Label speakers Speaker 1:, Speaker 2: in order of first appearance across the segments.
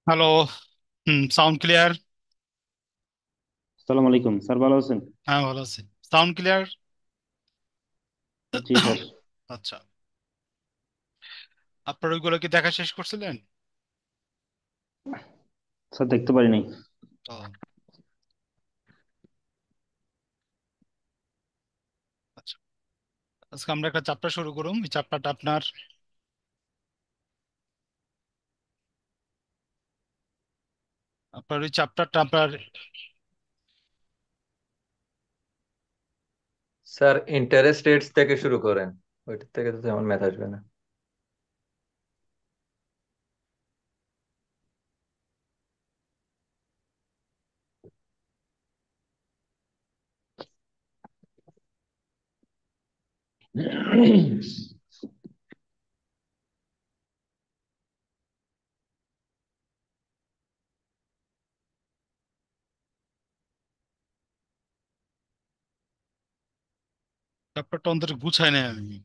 Speaker 1: Hello. Sound clear?
Speaker 2: আসসালামু আলাইকুম sir, ভালো আছেন?
Speaker 1: হ্যাঁ, ভালো আছি। Sound clear?
Speaker 2: জি স্যার।
Speaker 1: আচ্ছা। আপনার ওইগুলো কি দেখা শেষ করছিলেন?
Speaker 2: স্যার দেখতে পারি নাই।
Speaker 1: ও, আচ্ছা। আজকে আমরা একটা চ্যাপ্টার শুরু করুন। এই চ্যাপ্টারটা আপনার ওই চ্যাপ্টারটা আপনার
Speaker 3: স্যার ইন্টারেস্ট রেটস থেকে শুরু করেন। ওইটা থেকে তো তেমন ম্যাথ আসবে না।
Speaker 1: চ্যাপ্টারটা অন্তত গুছাই নাই আমি।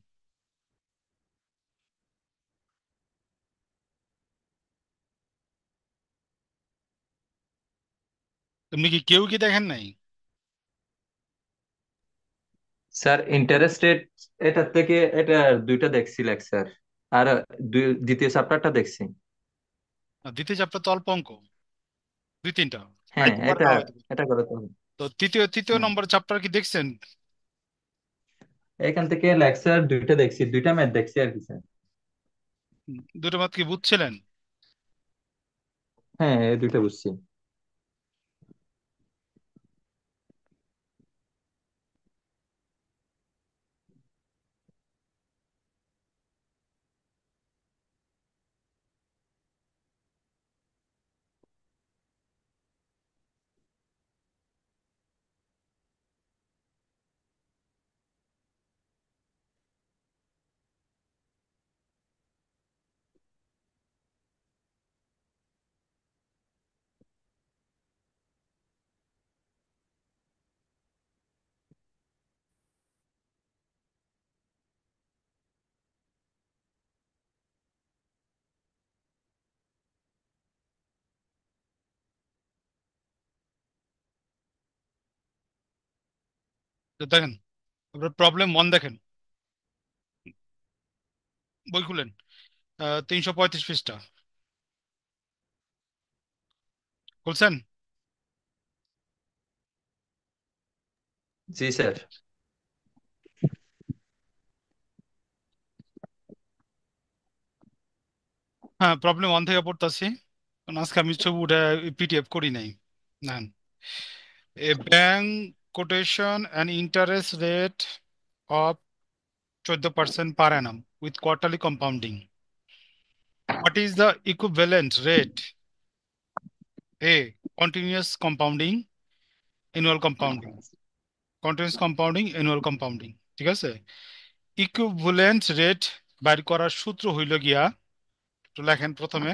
Speaker 1: এমনি কি কেউ কি দেখেন নাই?
Speaker 3: স্যার ইন্টারেস্ট রেট এটার থেকে এটা দুইটা দেখছি লেকচার। আর দ্বিতীয় চ্যাপ্টারটা দেখছি।
Speaker 1: আর দ্বিতীয় চ্যাপ্টার তো অল্প অঙ্ক, দুই তিনটা,
Speaker 3: হ্যাঁ,
Speaker 1: আরেকটু পরে
Speaker 3: এটা
Speaker 1: নেওয়া হয়তো।
Speaker 3: এটা করে তো হবে।
Speaker 1: তো তৃতীয় তৃতীয়
Speaker 3: হ্যাঁ,
Speaker 1: নম্বর চ্যাপ্টার কি দেখছেন?
Speaker 3: এখান থেকে লেকচার দুইটা দেখছি, দুইটা ম্যাথ দেখছি আর কি স্যার।
Speaker 1: দুটো মাত্র কি বুঝছিলেন?
Speaker 3: হ্যাঁ, এই দুইটা বুঝছি।
Speaker 1: তো দেখেন, আপনার প্রবলেম ওয়ান দেখেন, বই খুলেন। 335 পৃষ্ঠা খুলছেন?
Speaker 3: জি স্যার।
Speaker 1: হ্যাঁ, প্রবলেম ওয়ান থেকে পড়তাছি, কারণ আজকে আমি ছবি উঠে পিডিএফ করি নাই। না, a bank quotation and interest rate of 14% per annum with quarterly compounding. What is the equivalent rate? A. Continuous compounding, annual compounding. Continuous compounding, annual compounding. ঠিক আছে? ইকুইভ্যালেন্ট রেট বাইর করার সূত্র হইল গিয়া, একটু লেখেন প্রথমে।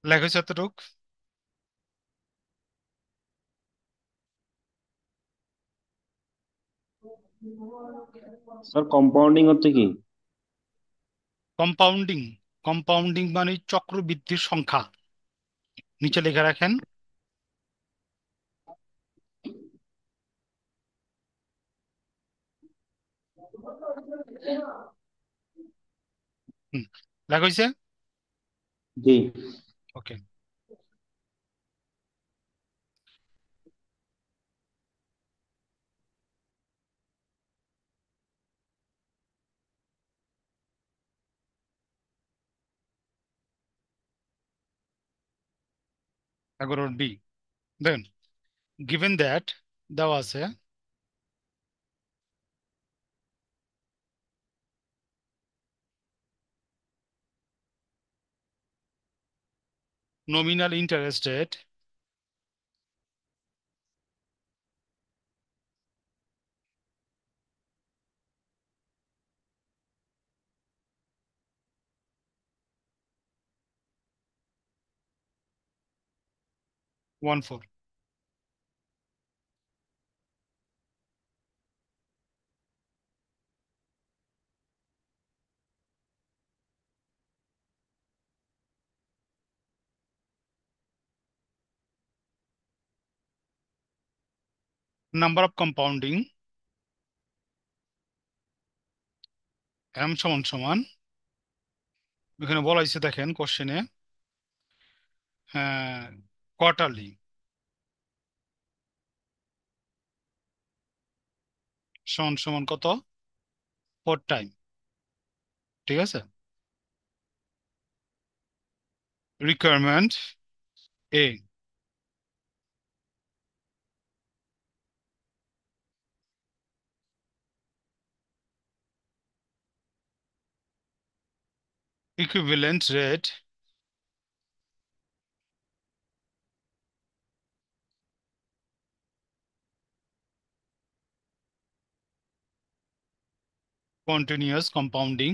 Speaker 1: লেখা হয়েছে এতটুক।
Speaker 2: স্যার কম্পাউন্ডিং হচ্ছে কি?
Speaker 1: কম্পাউন্ডিং, কম্পাউন্ডিং মানে চক্রবৃদ্ধির সংখ্যা। নিচে লেখা রাখেন। হুম, লেখা হয়েছে।
Speaker 2: জি।
Speaker 1: ওকে। এগারোর বি দেখেন, গিভেন দ্যাট, দেওয়া আছে nominal interest rate one four. Number of compounding M সমান সমান, এখানে বলা হয়েছে দেখেন কোশ্চেনে, হ্যাঁ, কোয়ার্টারলি সমান সমান কত, 4 টাইম। ঠিক আছে। রিকোয়ারমেন্ট এ, equivalent rate continuous compounding,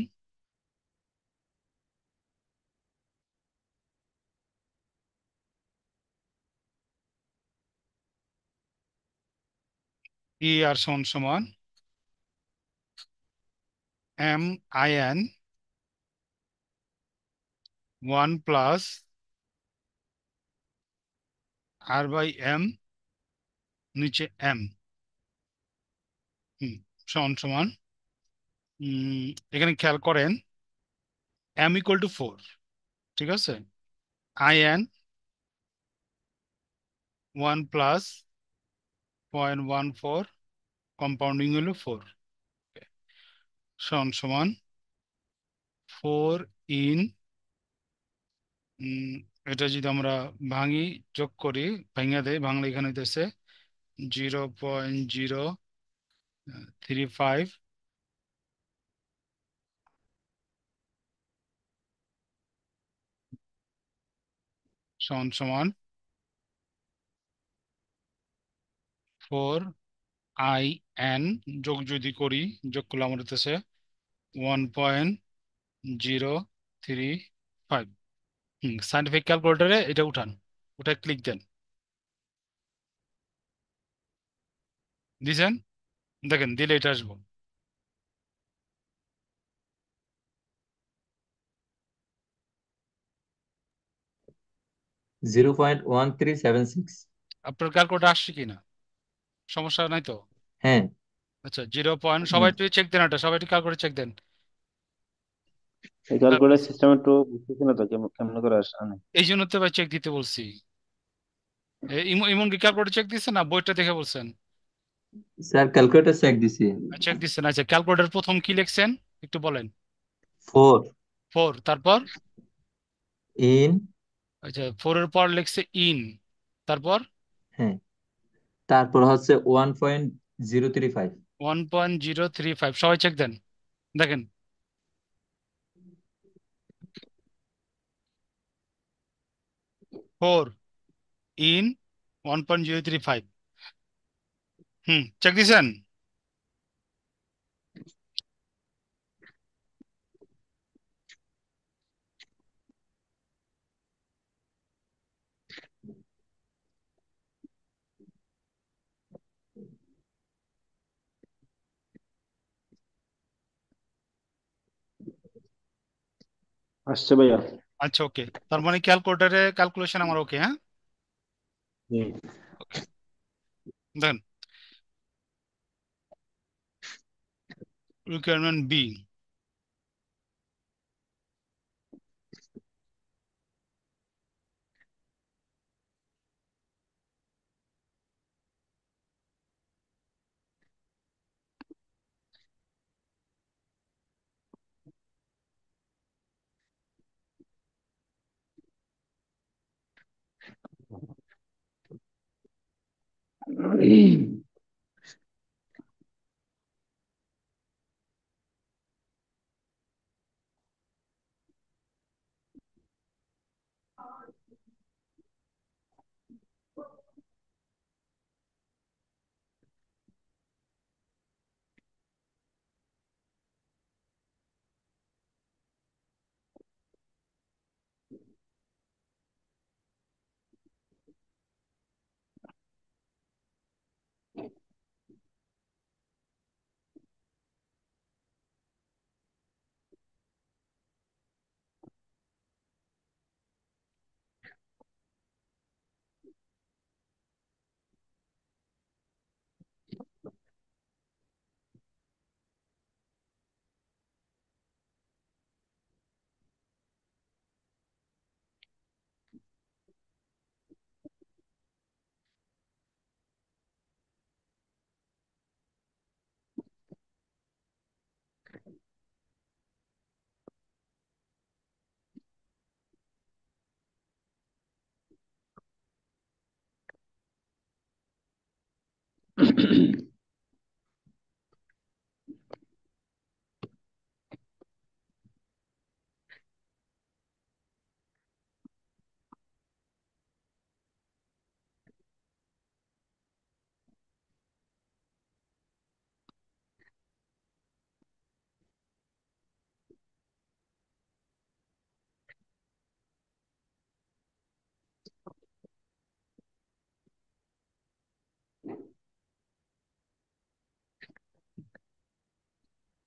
Speaker 1: E R সমান সমান M I N 1 plus R by M নিচে এম, সমান সমান, এখানে খেয়াল করেন এম ইকুয়াল টু 4। ঠিক আছে। আই এন 1 প্লাস 0.14, কম্পাউন্ডিং হলো 4, সমান সমান 4 ইন, এটা যদি আমরা ভাঙি, যোগ করি, ভাঙা দেয়, বাংলা এখানে হইতেছে 0.035 সমান সমান 4 IN, যোগ যদি করি, যোগ করলে আমার হইতেছে 1.035। সাইন্টিফিক ক্যালকুলেটরে এটা উঠান, ওটা ক্লিক দেন, দিছেন, দেখেন দিলে এটা আসবো।
Speaker 3: 0.1376।
Speaker 1: আপনার ক্যালকুলেটর আসছে কিনা, সমস্যা নাই তো?
Speaker 3: হ্যাঁ।
Speaker 1: আচ্ছা, 0. সবাই
Speaker 3: হুম।
Speaker 1: একটু চেক দেন, এটা সবাই একটু ক্যালকুলেটর চেক দেন।
Speaker 2: এই ক্যালকুলেটর সিস্টেম একটু বুঝতেছি না তো কেমন করে আনে।
Speaker 1: এই জন্য তো ভাই চেক দিতে বলছি। ইমন কি ক্যালকুলেটর চেক দিচ্ছে না, বইটা দেখে বলছেন?
Speaker 3: স্যার ক্যালকুলেটর চেক দিছি।
Speaker 1: চেক দিচ্ছেন, আচ্ছা ক্যালকুলেটর প্রথম কি লিখছেন একটু বলেন।
Speaker 3: 4
Speaker 1: 4, তারপর?
Speaker 3: ইন।
Speaker 1: আচ্ছা, 4-এর পর লিখছে ইন, তারপর?
Speaker 3: হ্যাঁ, তারপর হচ্ছে 1.035।
Speaker 1: 1.035, সবাই চেক দেন, দেখেন। 4 ইন 1.035। চেক দিছেন?
Speaker 2: আসছে ভাইয়া।
Speaker 1: আচ্ছা, ওকে। তার মানে ক্যালকুলেটরে ক্যালকুলেশন আমার ওকে, হ্যাঁ।
Speaker 2: জি।
Speaker 1: ওকে, দেন রিকোয়ারমেন্ট বি।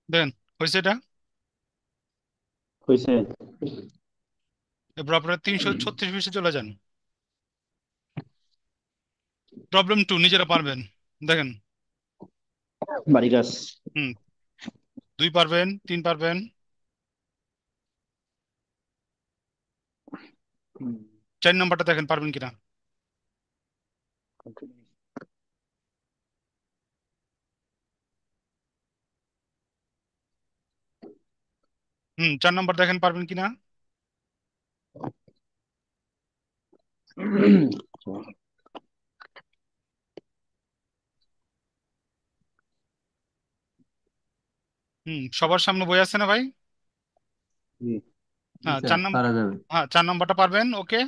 Speaker 1: দেন, হয়েছে এটা।
Speaker 2: হয়েছে।
Speaker 1: এরপর আপনারা 336 চলে যান। প্রবলেম টু, নিজেরা পারবেন। দেখেন।
Speaker 2: বাড়ি গাছ।
Speaker 1: হুম, 2 পারবেন, 3 পারবেন।
Speaker 2: হুম।
Speaker 1: 4 নম্বরটা দেখেন পারবেন কিনা। হুম, 4 নম্বর দেখেন পারবেন কিনা। হুম, সবার সামনে বই আছে না ভাই?
Speaker 2: জি।
Speaker 3: জি
Speaker 1: হ্যাঁ,
Speaker 3: স্যার, পারা যাবে।
Speaker 1: 4 নম্বরটা পারবেন, ওকে।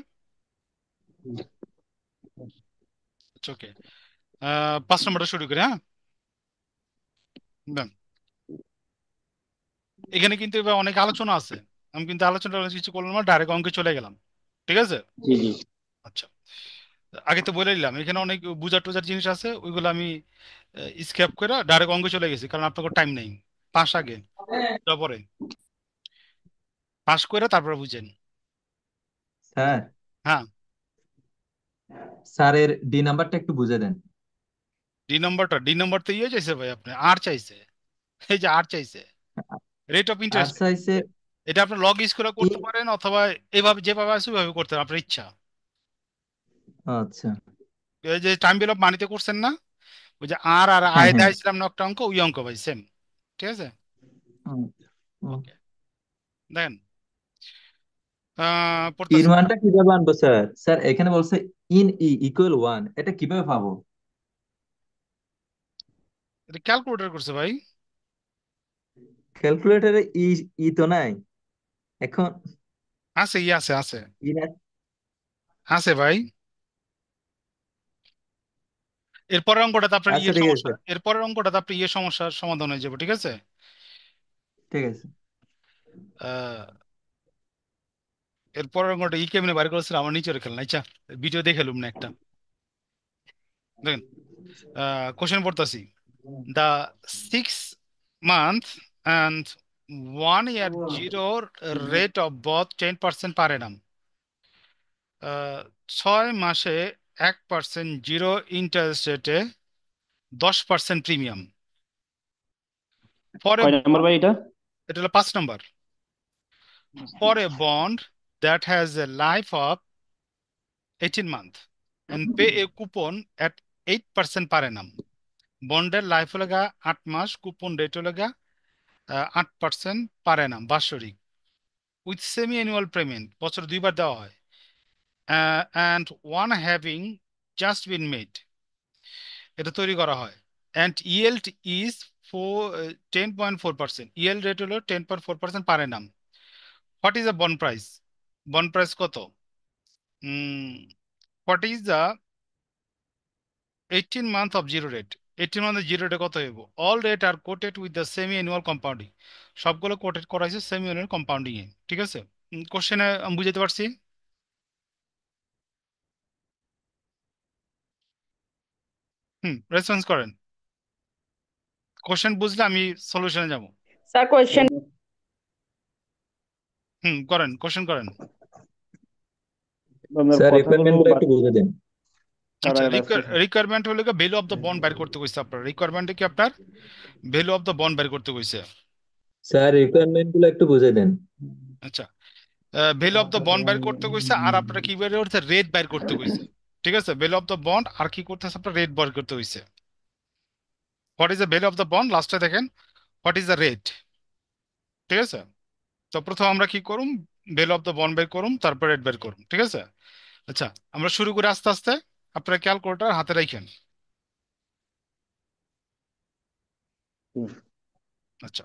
Speaker 1: ওকে, 5 নম্বরটা শুরু করি, হ্যাঁ। দেন, এখানে কিন্তু এবার অনেক আলোচনা আছে। আমি কিন্তু আলোচনা কিছু করলাম না, ডাইরেক্ট অঙ্কে চলে গেলাম। ঠিক আছে।
Speaker 2: জি জি।
Speaker 1: আচ্ছা, আগে তো বলে দিলাম এখানে অনেক বুঝার টুজার জিনিস আছে, ওইগুলো আমি স্ক্যাপ করে ডাইরেক্ট অঙ্কে চলে গেছি, কারণ আপনাকে টাইম নেই। পাস আগে, তারপরে পাস করে তারপরে বুঝেন।
Speaker 3: স্যার,
Speaker 1: হ্যাঁ।
Speaker 3: স্যারের ডি নাম্বারটা একটু বুঝে দেন।
Speaker 1: ডি নম্বর তো ইয়ে চাইছে ভাই, আপনি আর চাইছে। এই যে আর চাইছে, রেট অফ
Speaker 3: আর
Speaker 1: ইন্টারেস্ট।
Speaker 3: চাইছে
Speaker 1: এটা আপনি লগ ইউজ করে
Speaker 3: ই।
Speaker 1: করতে পারেন, অথবা এভাবে যেভাবে আছে ওইভাবে করতে পারেন, আপনার ইচ্ছা।
Speaker 3: আচ্ছা।
Speaker 1: এই যে টাইম বিল অফ মানিতে করছেন না, ওই যে আর আর
Speaker 3: হ্যাঁ
Speaker 1: আয়
Speaker 3: হ্যাঁ।
Speaker 1: দিয়েছিলাম না একটা অঙ্ক, ওই অঙ্ক ভাই সেম। ঠিক আছে।
Speaker 3: হুম, হুম।
Speaker 1: ওকে, দেখেন,
Speaker 3: এর
Speaker 1: পড়তেছি।
Speaker 3: মানটা কিভাবে আনবো স্যার? স্যার এখানে বলছে ইন ই ইকুয়াল ওয়ান, এটা কিভাবে পাবো?
Speaker 1: এটা ক্যালকুলেটর করছে ভাই।
Speaker 3: ক্যালকুলেটরে ই, ই তো নাই এখন।
Speaker 1: আছে, আছে, আছে।
Speaker 3: ই না।
Speaker 1: আছে ভাই। এরপরের অঙ্কটাতে আপনার
Speaker 3: আচ্ছা
Speaker 1: ইয়ে
Speaker 3: ঠিক
Speaker 1: সমস্যা,
Speaker 3: আছে।
Speaker 1: এরপরের অঙ্কটাতে আপনার ইয়ে সমস্যার সমাধান হয়ে যাবে, ঠিক আছে।
Speaker 3: ঠিক আছে।
Speaker 1: আহ, এরপরের অঙ্কটা ই কেমনে বাইর করেছিল আমার নিচে রেখে, আচ্ছা ভিডিও দেখে লুম না একটা। দেখেন, কোশ্চেন পড়তাছি। The 6 month and 1 year zero rate of both 10% per annum। 6 মাসে 1% জিরো ইন্টারেস্ট রেটে 10% প্রিমিয়াম। ফর এ
Speaker 2: কয় নাম্বার ভাই এটা?
Speaker 1: এটা হলো 5 নম্বর। For a bond that has a life of 18 month and pay a coupon at 8% per annum। বন্ডের life হলো 8 মাস, কুপন রেট হলো 8% পার annum বাৎসরিক, উইথ সেমি অ্যানুয়াল পেমেন্ট, বছর 2বার দেওয়া হয়, and one having just been made, এটা তৈরি করা হয়। And yield is 10.4%, yield rate হলো 10.4% per annum। What is the bond price? Bond price কত? What is the 18 month of zero rate? 18 month zero রেটে কত হইব? All rate are quoted with the semi annual compounding, সবগুলো quoted করা হয়েছে semi annual compounding এ। ঠিক আছে, কোশ্চেনে আমি বুঝাতে পারছি? রেসপন্স করেন। কোশ্চেন বুঝলে আমি সলিউশনে যাব।
Speaker 4: স্যার কোয়েশ্চেন
Speaker 1: করেন, কোশ্চেন করেন।
Speaker 2: আপনার
Speaker 3: স্যার
Speaker 2: কথাগুলো
Speaker 3: রিকোয়ারমেন্টগুলো একটু বুঝে দেন।
Speaker 1: আচ্ছা,
Speaker 2: আসছে।
Speaker 1: রিকোয়ারমেন্ট হলো ভ্যালু অফ দ্য বন্ড বের করতে কইছে আপনার। রিকোয়ারমেন্টে কি আপনার ভ্যালু অফ দ্য বন্ড বের করতে কইছে।
Speaker 3: স্যার রিকোয়ারমেন্টগুলো একটু বুঝে দেন।
Speaker 1: আচ্ছা, ভ্যালু অফ দ্য বন্ড বের করতে কইছে, আর আপনারা কি বের করতে, রেট বের করতে কইছে। ঠিক আছে, ভ্যালু অফ দ্য বন্ড আর কি করতেছে আপনার, রেট বের করতে কইছে। What is the value of the bond, লাস্টে দেখেন হোয়াট ইজ দ্য রেট। ঠিক আছে, তো প্রথম আমরা কি করুম, ভ্যালু অফ দ্য বন্ড বের করুম, তারপর রেট বের করুম। ঠিক আছে, আচ্ছা আমরা শুরু করি আস্তে আস্তে। আপনারা ক্যালকুলেটর হাতে রাখেন।
Speaker 2: হুম।
Speaker 1: আচ্ছা,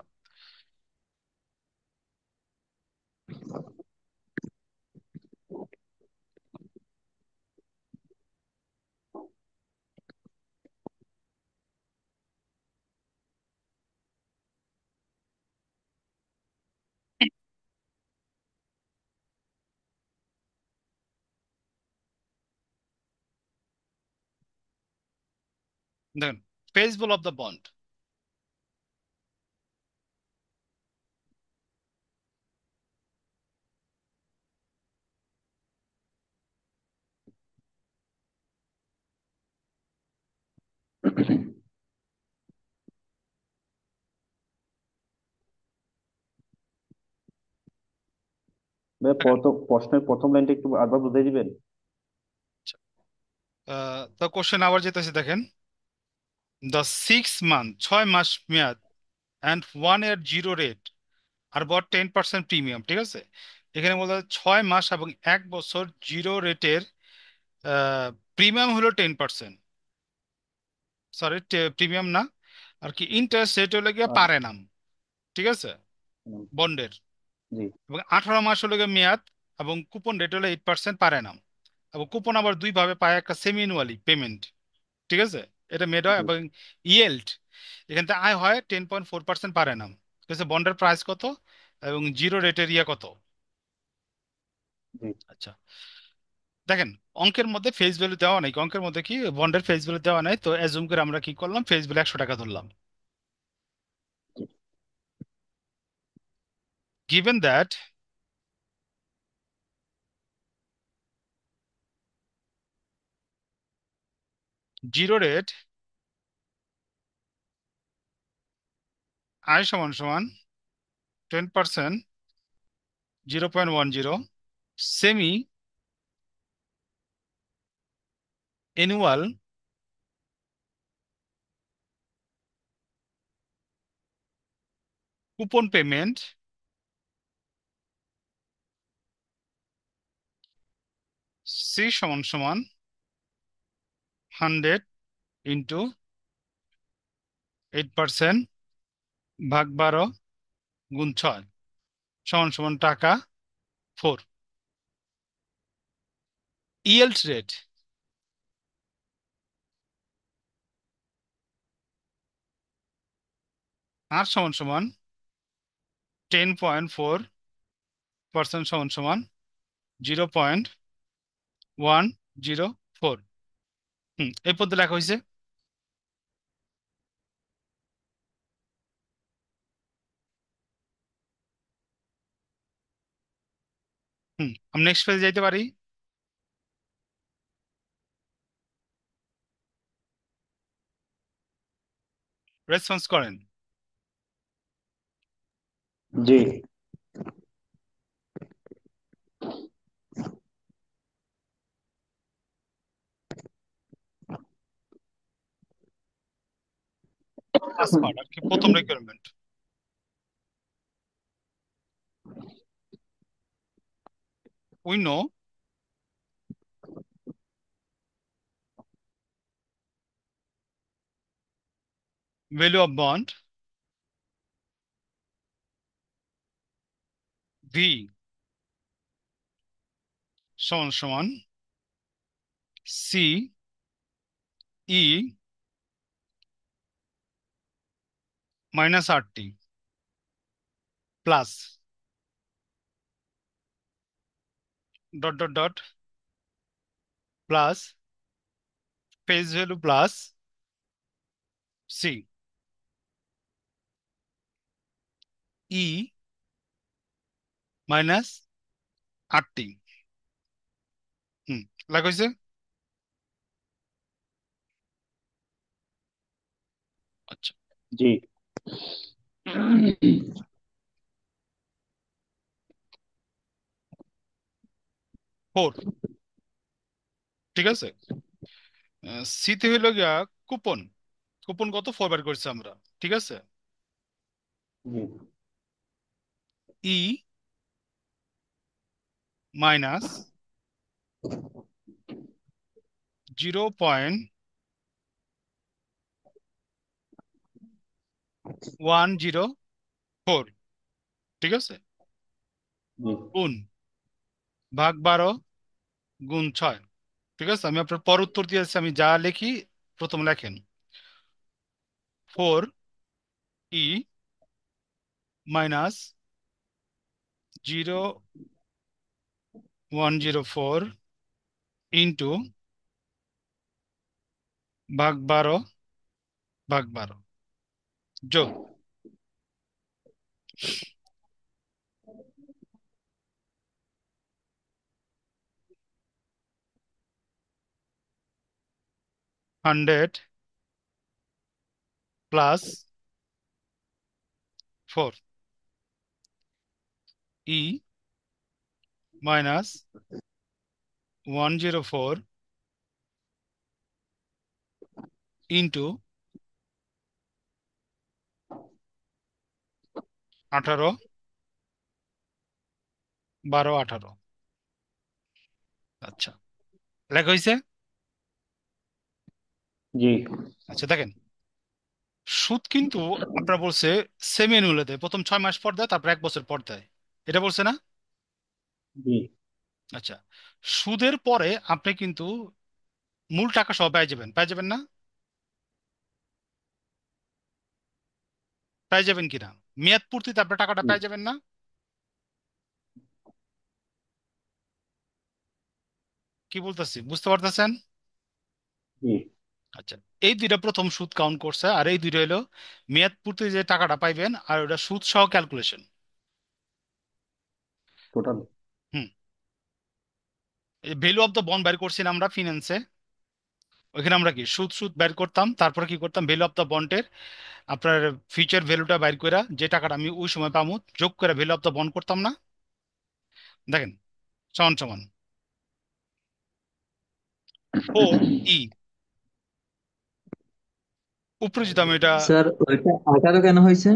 Speaker 1: দেখেন face value of the bond.
Speaker 2: ভাই প্রশ্নের প্রথম লাইনটা একটু আবার বুঝিয়ে দিবেন?
Speaker 1: তো কোশ্চেন আবার যেতেছে, দেখেন দ্য 6 মান্থ, 6 মাস মেয়াদ, অ্যান্ড 1 year জিরো রেট আর বট 10% প্রিমিয়াম। ঠিক আছে, এখানে বলা হয় 6 মাস এবং 1 বছর জিরো রেটের প্রিমিয়াম হলো 10%, সরি প্রিমিয়াম না, আর কি ইন্টারেস্ট রেট হলো গিয়ে
Speaker 2: আচ্ছা।
Speaker 1: পার annum। ঠিক আছে,
Speaker 2: হুম,
Speaker 1: বন্ডের।
Speaker 2: জি
Speaker 1: এবং 18 মাস হলো গিয়ে মেয়াদ, এবং কুপন রেট হলো 8% পার annum। এবং কুপন আবার দুই ভাবে পায়, একটা সেমি অ্যানুয়ালি পেমেন্ট। ঠিক আছে, এটা মেড হয়।
Speaker 2: জি
Speaker 1: এবং ইয়েল্ড এখান থেকে আয় হয় 10.4% পার annum। ঠিক আছে, বন্ডের প্রাইস কত এবং জিরো রেটের ইয়ে কত?
Speaker 2: জি।
Speaker 1: আচ্ছা, দেখেন অঙ্কের মধ্যে ফেস ভ্যালু দেওয়া নাই, অঙ্কের মধ্যে কি বন্ডের ফেস ভ্যালু দেওয়া নাই, তো অ্যাজুম করে আমরা কি করলাম, ফেস ভ্যালু 100 টাকা ধরলাম। গিভেন দ্যাট জিরো রেট আয় সমান সমান 10%, 0.10, semi annual coupon payment, C সমান সমান 100 × 8% ভাগ 12 × 6 সমান সমান টাকা 4। ইয়েল্ড রেট আর সমান সমান 10.4% সমান সমান 0.104। এই পদ্ধতি লেখা হয়েছে। আমি নেক্সট পেজে যাইতে পারি? রেসপন্স করেন।
Speaker 2: জি।
Speaker 1: ফার্স্ট পার্ট আর কি, প্রথম requirement. We know value of bond V সমান সমান C E minus R T plus dot dot dot plus face value plus C E minus R T. লেখা হয়েছে। আচ্ছা,
Speaker 2: জি।
Speaker 1: 4, ঠিক আছে। সিতে হইল গিয়া কুপন। কুপন কত 4 বার করছে আমরা, ঠিক আছে।
Speaker 2: জি।
Speaker 1: ই মাইনাস 0.104, ঠিক আছে,
Speaker 2: জি।
Speaker 1: গুণ ভাগ 12 গুণ 6, ঠিক আছে। আমি আপনার পর উত্তর দিয়েছি, আমি যা লিখি প্রথম লেখেন। 4 ই মাইনাস 0.104 ইন্টু ভাগ 12 ভাগ 12 যোগ 100 প্লাস 4 ই মাইনাস 104 ইন্টু 18 12 18। আচ্ছা, লেখা হয়েছে।
Speaker 2: জি।
Speaker 1: আচ্ছা দেখেন, সুদ কিন্তু আপনারা বলছে সেমি অ্যানুয়ালে দেয়, প্রথম 6 মাস পর দেয়, তারপর 1 বছর পর দেয়, এটা বলছে না?
Speaker 2: জি।
Speaker 1: আচ্ছা, সুদের পরে আপনি কিন্তু মূল টাকা সহ পেয়ে যাবেন, পেয়ে যাবেন না? পেয়ে যাবেন কিনা? মেয়াদ পূর্তিতে আপনার টাকাটা
Speaker 2: জি।
Speaker 1: পেয়ে যাবেন না? কি বলতেছি বুঝতে পারতেছেন?
Speaker 2: জি।
Speaker 1: আচ্ছা, এই দুইটা প্রথম সুদ কাউন্ট করছে, আর এই দুইটা হলো মেয়াদ পূর্তিতে যে টাকাটা পাইবেন, আর ওটা সুদ সহ calculation.
Speaker 2: Total.
Speaker 1: Hmm, value of the bond বের করছি না আমরা ফিনান্সে, ওইখানে আমরা কি সুদ সুদ বের করতাম, তারপরে কি করতাম ভ্যালু অফ দ্য বন্ডের আপনার ফিউচার ভ্যালুটা বাইর করে, যে টাকাটা আমি ওই সময় পাবো যোগ করে ভ্যালু অফ দ্য বন্ড করতাম না। দেখেন, সমান সমান 4 ই, উপরে যদি আমি এটা
Speaker 3: স্যার ওইটা 18 কেন হয়েছে?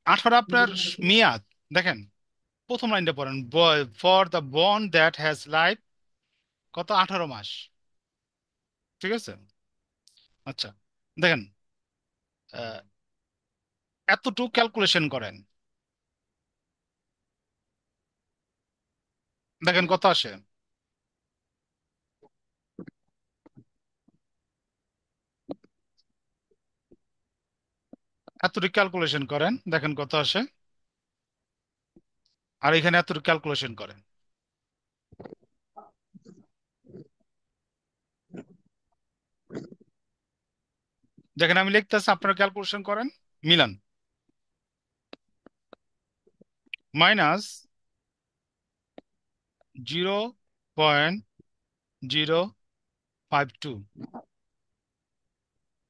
Speaker 1: 18 আপনার মেয়াদ। দেখেন, প্রথম লাইনটা পড়েন, for the bond that has life কত 18 মাস, ঠিক আছে। আচ্ছা দেখেন, আহ, এতটুকু ক্যালকুলেশন করেন, দেখেন কত আসে। এতটুকু ক্যালকুলেশন করেন, দেখেন কত আসে। আর এখানে এতটুকু ক্যালকুলেশন করেন, যেখানে আমি লিখতেছি আপনারা ক্যালকুলেশন করেন, Milan. Minus 0.052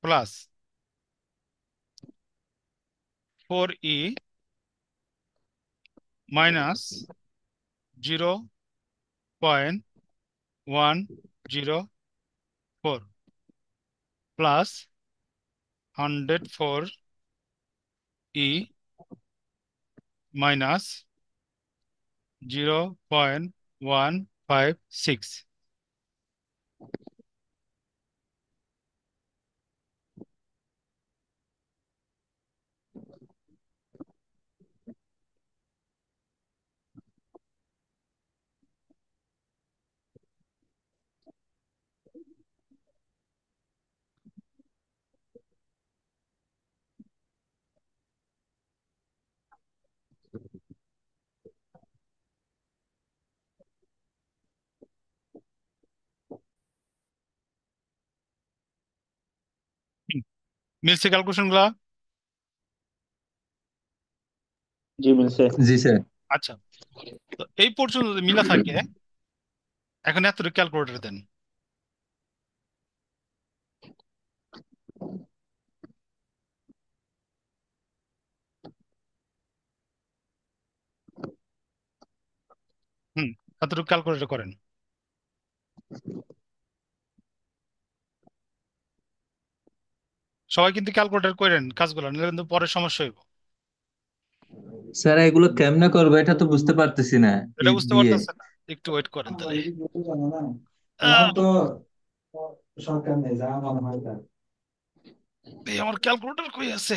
Speaker 1: plus 4e minus 0.104 plus 104e minus 0.156। মিলছে ক্যালকুলেশন গুলা?
Speaker 2: জি মিলছে।
Speaker 3: জি স্যার।
Speaker 1: আচ্ছা, তো এই পর্যন্ত যদি মিলা থাকে, এখন এতটুকু ক্যালকুলেটর দেন। হুম, এতটুকু ক্যালকুলেটর করেন। সবাই কিন্তু ক্যালকুলেটর করেন কাজগুলো, নিলে কিন্তু পরে সমস্যা হইব।
Speaker 3: স্যার এগুলো কেমনে করবো এটা তো বুঝতে পারতেছি না
Speaker 1: এটা
Speaker 3: ইফ
Speaker 1: বুঝতে
Speaker 3: দিয়ে।
Speaker 1: পারতেছেন না? একটু ওয়েট করেন তাহলে।
Speaker 4: এখন
Speaker 1: আহ,
Speaker 4: তো সরকার নেই যা মনে হয় তার।
Speaker 1: এই আমার ক্যালকুলেটর কই আছে?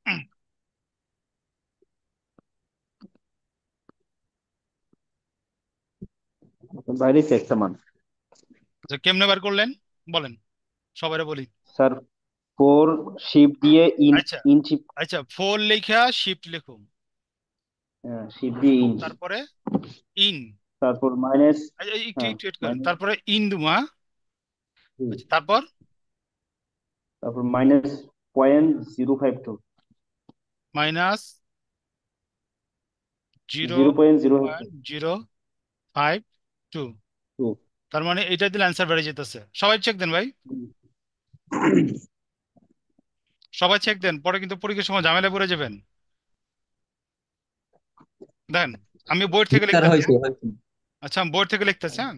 Speaker 1: হুম,
Speaker 2: বাইরে একটা মান।
Speaker 1: আচ্ছা, কেমনে বার করলেন বলেন, সবাই বলি।
Speaker 2: স্যার 4 শিফট দিয়ে
Speaker 1: আচ্ছা
Speaker 2: ইঞ্চ।
Speaker 1: আচ্ছা, 4 লেখা শিফট লিখুন,
Speaker 2: শিফট দিয়ে ইঞ্চ।
Speaker 1: তারপরে ইন।
Speaker 2: তারপর মাইনাস।
Speaker 1: আচ্ছা, একটু
Speaker 2: হ্যাঁ
Speaker 1: একটু wait করেন,
Speaker 2: মাইনাস।
Speaker 1: তারপরে ইন দুমা। আচ্ছা, তারপর
Speaker 2: তারপর -0.052।
Speaker 1: Minus zero
Speaker 2: 0.052।
Speaker 1: পয়েন্ট 052। তার মানে এটা দিলে অ্যান্সার বেড়ে যেতেছে। সবাই চেক দেন ভাই, সবাই চেক দেন, পরে কিন্তু পরীক্ষার সময় ঝামেলা পড়ে যাবেন। দেন, আমি বোর্ড
Speaker 3: জি
Speaker 1: থেকে
Speaker 3: স্যার
Speaker 1: লিখতেছি,
Speaker 3: হয়েছে
Speaker 1: হ্যাঁ?
Speaker 3: হয়েছে।
Speaker 1: আচ্ছা, আমি বোর্ড থেকে লিখতেছি, হ্যাঁ।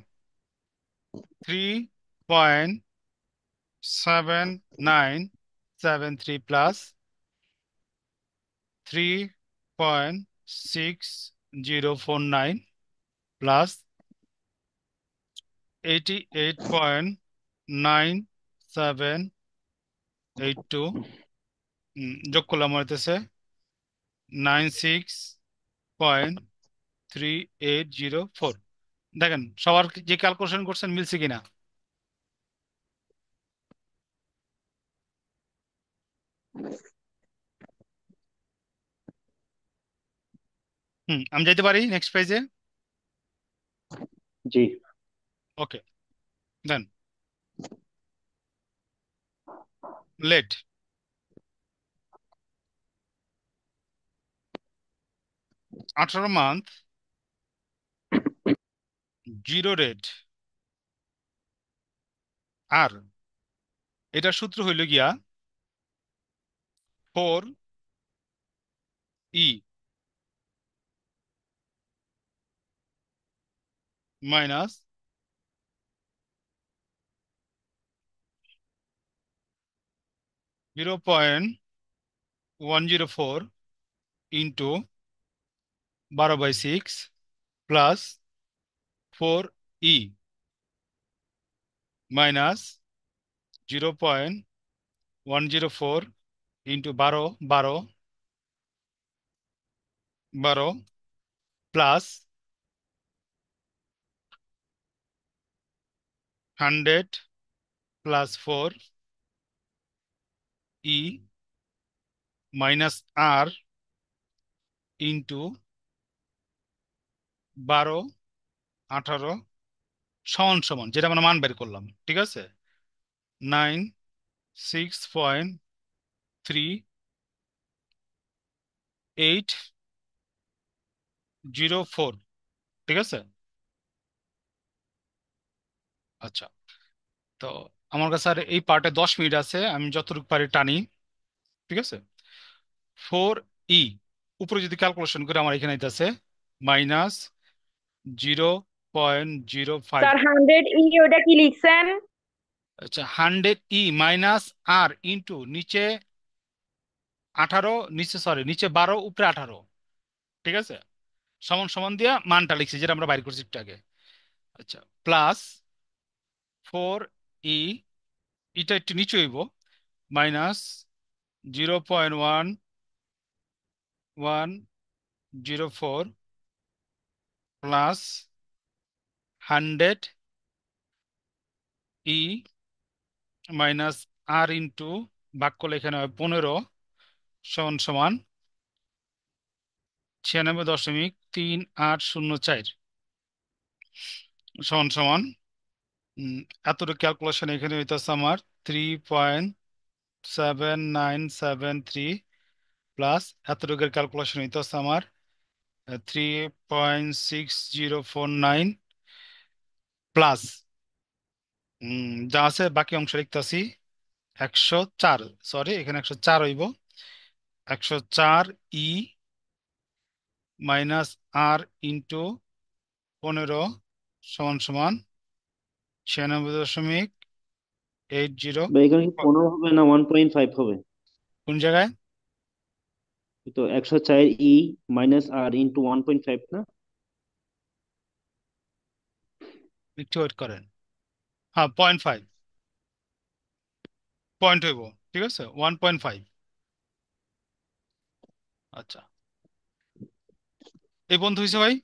Speaker 1: 3.7973 প্লাস 3.6049 প্লাস 88.9782, যোগ করলাম হইতেছে 96.3804। দেখেন সবার যে ক্যালকুলেশন করছেন মিলছে কিনা। আমি যাইতে পারি নেক্সট পেজে।
Speaker 2: জি
Speaker 1: okay, then let 18 month, zero rate. আর এটার সূত্র হইল গিয়া 4e minus 0.104 into 12/6 plus 4e minus 0.104 into 12 plus 100 plus 4e minus R into 12 18 সমান সমান, যেটা আমরা মান বের করলাম, ঠিক আছে, 96.3804। 0.804, ঠিক আছে? আচ্ছা, তো আমার কাছে আর এই পার্টে 10 মিনিট আছে, আমি যতটুকু পারি টানি, ঠিক আছে? 4E, উপরে যদি ক্যালকুলেশন করে আমার এখানে আছে -0.052।
Speaker 5: স্যার 100 ওটা কি লিখছেন?
Speaker 1: আচ্ছা, 100E মাইনাস আর ইন্টু নিচে 18, নিচে সরি নিচে 12, উপরে 18, ঠিক আছে? সমান সমান দিয়া মানটা লিখছি যেটা আমরা বাইর করছি একটু আগে। আচ্ছা, প্লাস 4E, এটা একটু নিচে হইব, minus 0.1104 plus 100E minus R into ভাগ করলে এখানে হয় 15 সমান সমান 96.3804 সমান সমান এতটুকু ক্যালকুলেশন এখানে হইতেছে আমার 3.7973 প্লাস এতটুকুর ক্যালকুলেশন হইতেছে আমার 3.6049 প্লাস যা আছে বাকি অংশ লিখতেছি 104, সরি এখানে 104 হইব, 104E মাইনাস আর ইন্টু 15 সমান সমান 96.80।
Speaker 2: বা এখানে কি 15 হবে না 1.5 হবে?
Speaker 1: কোন জায়গায়?
Speaker 2: তো 104 ই মাইনাস আর ইন্টু 1.5 না?
Speaker 1: একটু ওয়েট করেন, হ্যাঁ 0.5 পয়েন্ট হইব, ঠিক আছে 1.5। আচ্ছা, এই বন্ধু হয়েছে ভাই,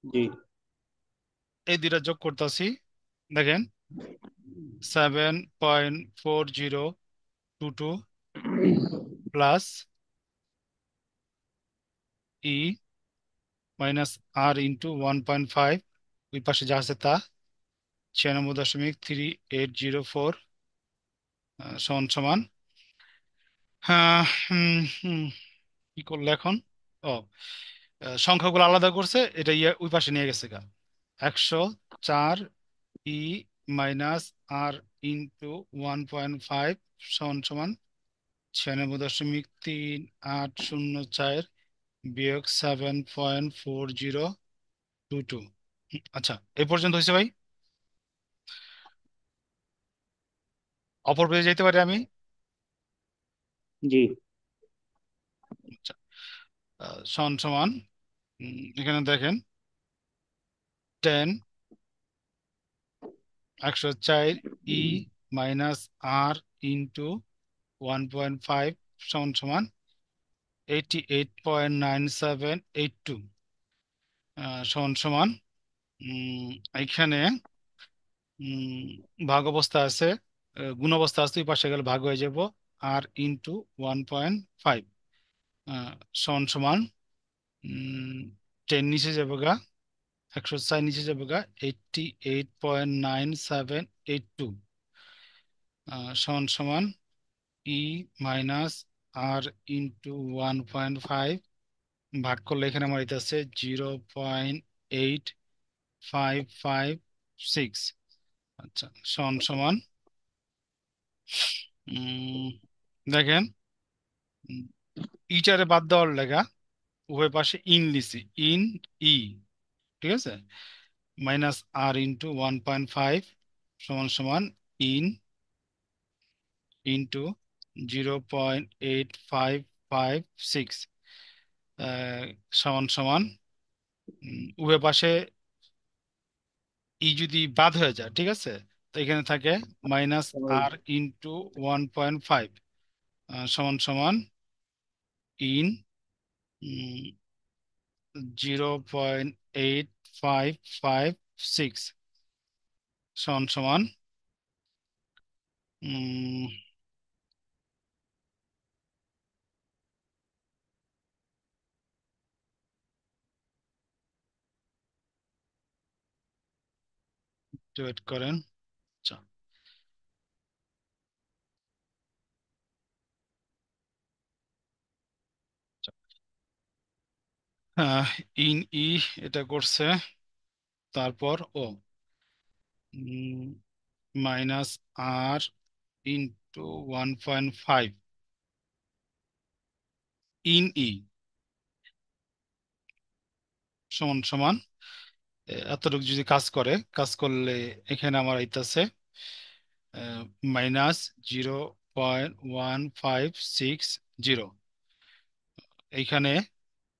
Speaker 2: জি।
Speaker 1: এই দুইটা যোগ করতেছি, দেখেন 7.4022 plus E minus R into 1.5, ওই পাশে যা আছে তা 96.3804 সমান সমান, হ্যাঁ, কি করলো এখন? ও, সংখ্যাগুলো আলাদা করছে, এটা ওই পাশে নিয়ে গেছে গা। 104E মাইনাস আর ইন্টু 1.5 সমান সমান 96.3804 বিয়োগ 7.4022। আচ্ছা, এই পর্যন্ত হয়েছে ভাই, অপর পেজে যেতে পারি আমি?
Speaker 2: জি।
Speaker 1: আচ্ছা, সমান সমান এখানে দেখেন 10, 104E মাইনাস আর ইন্টু 1.5 সমান সমান 88.9782 সমান সমান এখানে ভাগ অবস্থা আছে, গুণ অবস্থা আছে, ওই পাশে গেলে ভাগ হয়ে যাব, আর ইন্টু 1.5 সমান সমান 10 নিচে যাবে গা, 104 নিচে যাবে গা, 88.9782 সমান সমান ই মাইনাস আর ইন্টু 1.5 ভাগ করলে এখানে আমার এটা আছে 0.8556। আচ্ছা, সমান সমান দেখেন ইটারে বাদ দেওয়ার লেখা উভয় পাশে ইন লিখছি, ইন ই, ঠিক আছে, মাইনাস আর ইন্টু 1.5 সমান সমান ইন ইন্টু 0.8556 সমান সমান উভয় পাশে ই যদি বাদ হয়ে যায়, ঠিক আছে, তো এখানে থাকে মাইনাস আর ইন্টু 1.5 সমান সমান ইন 0.8556 সমান সমান ওয়েট করেন। আচ্ছা, ইন ই এটা করছে, তারপর ও মাইনাস আর ইন্টু 1.5 ইন ই সমান সমান এতটুকু যদি কাজ করলে এখানে আমার আইতাছে -0.1560। এইখানে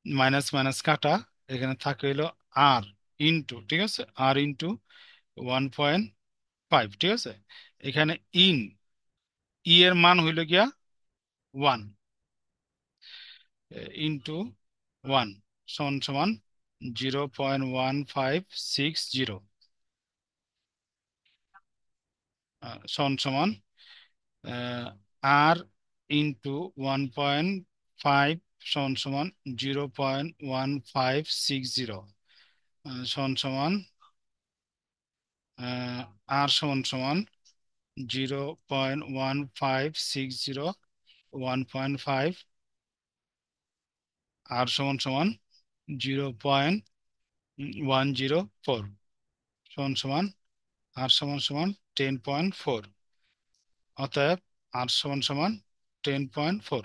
Speaker 1: মাইনাস মাইনাস কাটা, এখানে থাকে হইলো আর ইন্টু, ঠিক আছে, আর ইন্টু 1.5, ঠিক আছে। এখানে ইন ই এর মান হইল গিয়া 1 ইন্টু 1 সমান সমান 0.1560 সমান সমান আর ইন্টু 1.5 সমান সমান 0.1560 সমান সমান আর সমান সমান 0.1560 1.5 আর সমান সমান 0.104 সমান সমান আর সমান সমান 10.4। অতএব আর সমান সমান 10.4।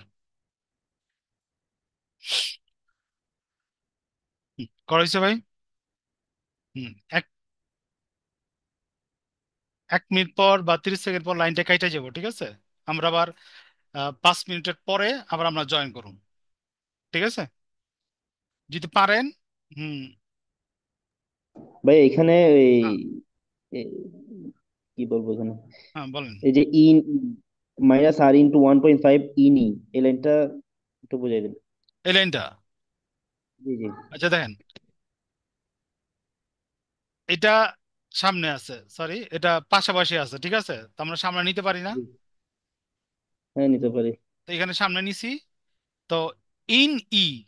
Speaker 1: করা হয়েছে ভাই? হুম, এক এক মিনিট পর বা 30 সেকেন্ড পর লাইনটা কাইটা যাব, ঠিক আছে। আমরা আবার 5 মিনিটের পরে আবার আমরা জয়েন করুন, ঠিক আছে, যদি পারেন। হুম।
Speaker 2: ভাই এখানে এই
Speaker 1: হ্যাঁ
Speaker 2: এ- কি বলবো এখানে,
Speaker 1: হ্যাঁ বলেন।
Speaker 2: এই যে ইন -r × 1.5 ইনি, এই লাইনটা একটু বুঝাই দিন।
Speaker 1: এই লাইনটা,
Speaker 2: জি জি
Speaker 1: আচ্ছা দেখেন, এটা সামনে আছে, সরি এটা পাশাপাশি আছে, ঠিক আছে, তো আমরা সামনে নিতে পারি না।
Speaker 2: জি। হ্যাঁ নিতে পারি।
Speaker 1: তো এখানে সামনে নিছি। তো ইন ই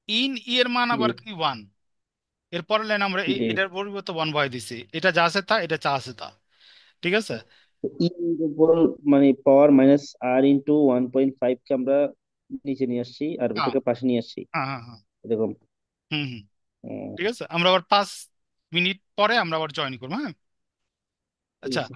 Speaker 1: ইন ই এর মান
Speaker 2: জি
Speaker 1: আবার কি 1। এর পরের লাইন আমরা
Speaker 2: জি।
Speaker 1: এটার পরিবর্তে 1 বহাই দিছি, এটা যা আছে তা, এটা যা আছে তা, ঠিক আছে।
Speaker 2: ই এর উপর মানে পাওয়ার -r × 1.5 কে আমরা নিচে নিয়ে আসছি আর
Speaker 1: হ্যাঁ
Speaker 2: ওটাকে পাশে নিয়ে আসছি,
Speaker 1: হ্যাঁ হ্যাঁ হ্যাঁ।
Speaker 2: এরকম।
Speaker 1: হুম হুম।
Speaker 2: হুম,
Speaker 1: ঠিক আছে, আমরা আবার 5 মিনিট পরে আমরা আবার জয়েন করবো, হ্যাঁ।
Speaker 2: ঠিক
Speaker 1: আচ্ছা।
Speaker 2: আছে।